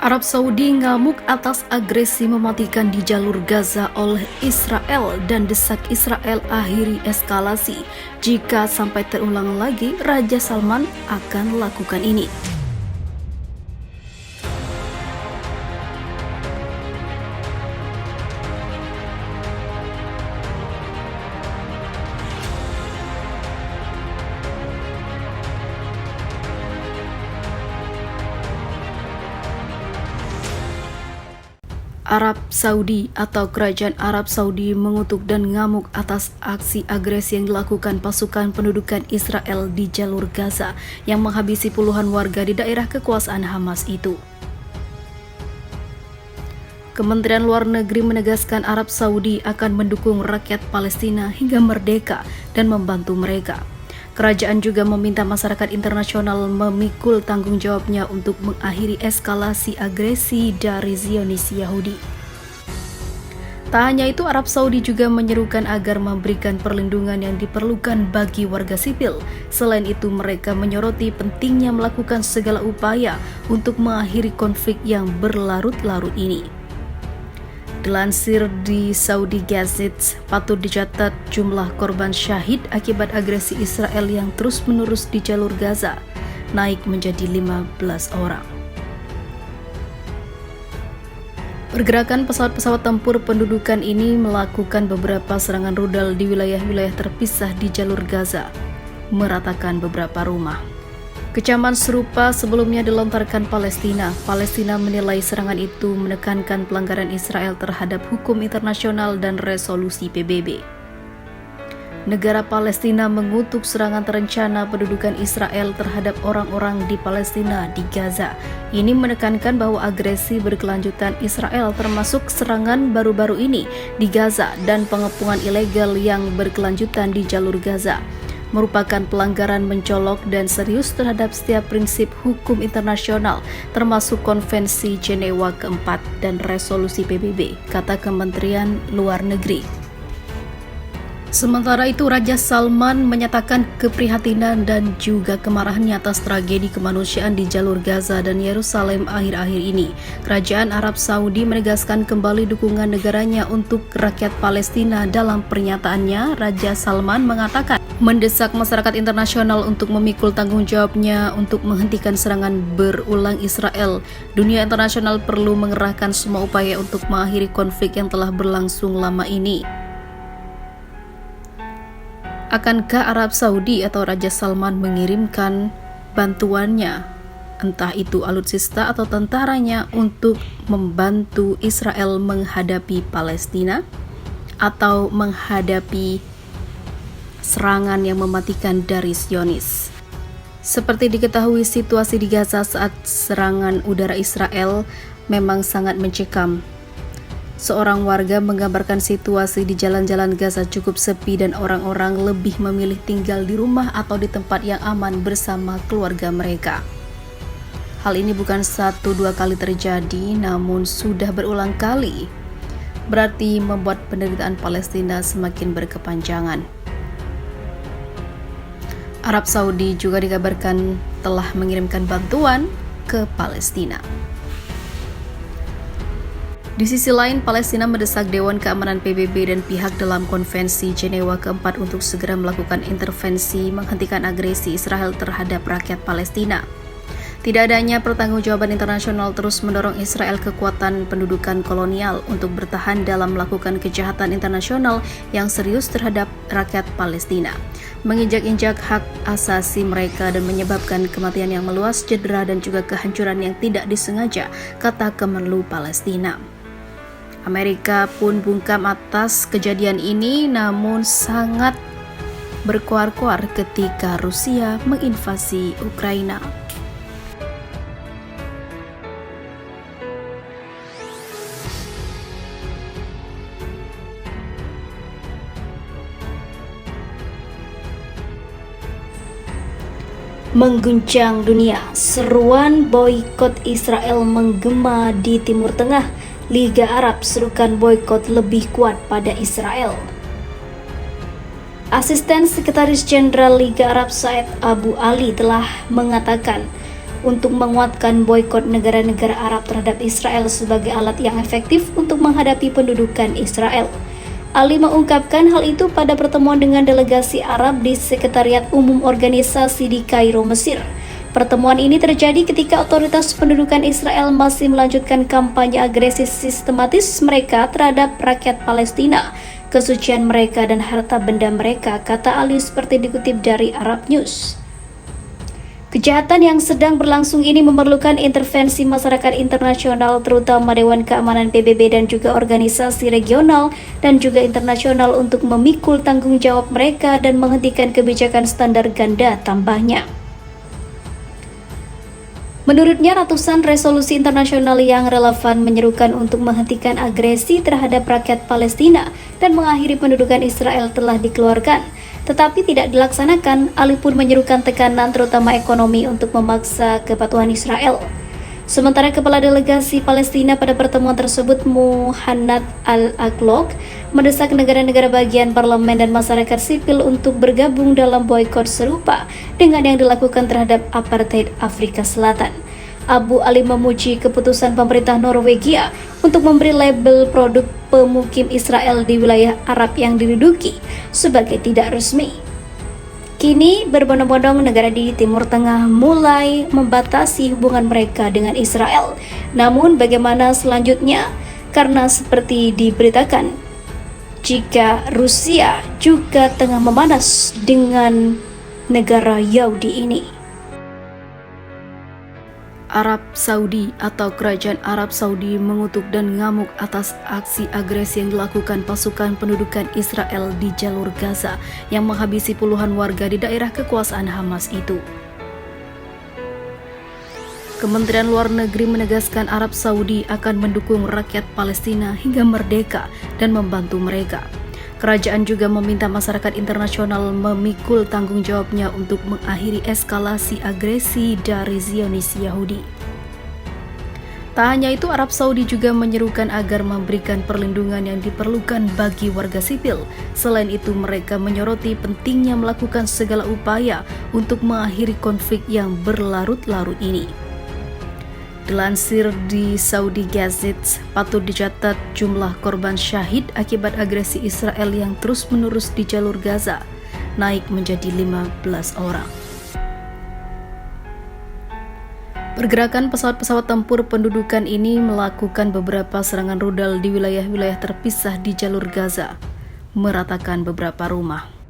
Arab Saudi ngamuk atas agresi mematikan di jalur Gaza oleh Israel dan desak Israel akhiri eskalasi. Jika sampai terulang lagi, Raja Salman akan lakukan ini. Arab Saudi atau Kerajaan Arab Saudi mengutuk dan ngamuk atas aksi agresi yang dilakukan pasukan pendudukan Israel di jalur Gaza yang menghabisi puluhan warga di daerah kekuasaan Hamas itu. Kementerian Luar Negeri menegaskan Arab Saudi akan mendukung rakyat Palestina hingga merdeka dan membantu mereka. Kerajaan juga meminta masyarakat internasional memikul tanggung jawabnya untuk mengakhiri eskalasi agresi dari Zionis Yahudi. Tak hanya itu, Arab Saudi juga menyerukan agar memberikan perlindungan yang diperlukan bagi warga sipil. Selain itu, mereka menyoroti pentingnya melakukan segala upaya untuk mengakhiri konflik yang berlarut-larut ini. Dilansir di Saudi Gazette, patut dicatat jumlah korban syahid akibat agresi Israel yang terus-menerus di jalur Gaza naik menjadi 15 orang. Pergerakan pesawat-pesawat tempur pendudukan ini melakukan beberapa serangan rudal di wilayah-wilayah terpisah di jalur Gaza, meratakan beberapa rumah. Kecaman serupa sebelumnya dilontarkan Palestina. Palestina menilai serangan itu menekankan pelanggaran Israel terhadap hukum internasional dan resolusi PBB. Negara Palestina mengutuk serangan terencana pendudukan Israel terhadap orang-orang di Palestina di Gaza. Ini menekankan bahwa agresi berkelanjutan Israel termasuk serangan baru-baru ini di Gaza dan pengepungan ilegal yang berkelanjutan di jalur Gaza merupakan pelanggaran mencolok dan serius terhadap setiap prinsip hukum internasional, termasuk Konvensi Jenewa keempat dan resolusi PBB, kata Kementerian Luar Negeri. Sementara itu, Raja Salman menyatakan keprihatinan dan juga kemarahannya atas tragedi kemanusiaan di jalur Gaza dan Yerusalem akhir-akhir ini. Kerajaan Arab Saudi menegaskan kembali dukungan negaranya untuk rakyat Palestina. Dalam pernyataannya, Raja Salman mengatakan mendesak masyarakat internasional untuk memikul tanggung jawabnya untuk menghentikan serangan berulang Israel. Dunia internasional perlu mengerahkan semua upaya untuk mengakhiri konflik yang telah berlangsung lama ini. Akankah Arab Saudi atau Raja Salman mengirimkan bantuannya, entah itu alutsista atau tentaranya, untuk membantu Israel menghadapi Palestina atau menghadapi serangan yang mematikan dari Zionis? Seperti diketahui, situasi di Gaza saat serangan udara Israel memang sangat mencekam. Seorang warga menggambarkan situasi di jalan-jalan Gaza cukup sepi dan orang-orang lebih memilih tinggal di rumah atau di tempat yang aman bersama keluarga mereka. Hal ini bukan 1-2 kali terjadi, namun sudah berulang kali. Berarti membuat penderitaan Palestina semakin berkepanjangan. Arab Saudi juga dikabarkan telah mengirimkan bantuan ke Palestina. Di sisi lain, Palestina mendesak Dewan Keamanan PBB dan pihak dalam Konvensi Jenewa keempat untuk segera melakukan intervensi menghentikan agresi Israel terhadap rakyat Palestina. Tidak adanya pertanggungjawaban internasional terus mendorong Israel kekuatan pendudukan kolonial untuk bertahan dalam melakukan kejahatan internasional yang serius terhadap rakyat Palestina, menginjak-injak hak asasi mereka dan menyebabkan kematian yang meluas, cedera dan juga kehancuran yang tidak disengaja, kata Kemenlu Palestina. Amerika pun bungkam atas kejadian ini, namun sangat berkoar-koar ketika Rusia menginvasi Ukraina. Mengguncang dunia, seruan boikot Israel menggema di Timur Tengah. Liga Arab serukan boikot lebih kuat pada Israel. Asisten Sekretaris Jenderal Liga Arab Said Abu Ali telah mengatakan untuk menguatkan boikot negara-negara Arab terhadap Israel sebagai alat yang efektif untuk menghadapi pendudukan Israel. Ali mengungkapkan hal itu pada pertemuan dengan delegasi Arab di Sekretariat Umum Organisasi di Kairo, Mesir. Pertemuan ini terjadi ketika otoritas pendudukan Israel masih melanjutkan kampanye agresif sistematis mereka terhadap rakyat Palestina, kesucian mereka dan harta benda mereka, kata Ali seperti dikutip dari Arab News. Kejahatan yang sedang berlangsung ini memerlukan intervensi masyarakat internasional, terutama Dewan Keamanan PBB dan juga organisasi regional dan juga internasional untuk memikul tanggung jawab mereka dan menghentikan kebijakan standar ganda, tambahnya. Menurutnya, ratusan resolusi internasional yang relevan menyerukan untuk menghentikan agresi terhadap rakyat Palestina dan mengakhiri pendudukan Israel telah dikeluarkan, tetapi tidak dilaksanakan. Ali pun menyerukan tekanan terutama ekonomi untuk memaksa kepatuhan Israel. Sementara Kepala Delegasi Palestina pada pertemuan tersebut, Muhannad Al-Aqlaq, mendesak negara-negara bagian parlemen dan masyarakat sipil untuk bergabung dalam boikot serupa dengan yang dilakukan terhadap apartheid Afrika Selatan. Abu Ali memuji keputusan pemerintah Norwegia untuk memberi label produk pemukim Israel di wilayah Arab yang diduduki sebagai tidak resmi. Kini berbondong-bondong negara di Timur Tengah mulai membatasi hubungan mereka dengan Israel. Namun bagaimana selanjutnya? Karena seperti diberitakan, jika Rusia juga tengah memanas dengan negara Yahudi ini. Arab Saudi atau Kerajaan Arab Saudi mengutuk dan ngamuk atas aksi agresi yang dilakukan pasukan pendudukan Israel di jalur Gaza yang menghabisi puluhan warga di daerah kekuasaan Hamas itu. Kementerian Luar Negeri menegaskan Arab Saudi akan mendukung rakyat Palestina hingga merdeka dan membantu mereka. Kerajaan juga meminta masyarakat internasional memikul tanggung jawabnya untuk mengakhiri eskalasi agresi dari Zionis Yahudi. Tak hanya itu, Arab Saudi juga menyerukan agar memberikan perlindungan yang diperlukan bagi warga sipil. Selain itu, mereka menyoroti pentingnya melakukan segala upaya untuk mengakhiri konflik yang berlarut-larut ini. Dilansir di Saudi Gazette, patut dicatat jumlah korban syahid akibat agresi Israel yang terus-menerus di jalur Gaza naik menjadi 15 orang. Pergerakan pesawat-pesawat tempur pendudukan ini melakukan beberapa serangan rudal di wilayah-wilayah terpisah di jalur Gaza, meratakan beberapa rumah.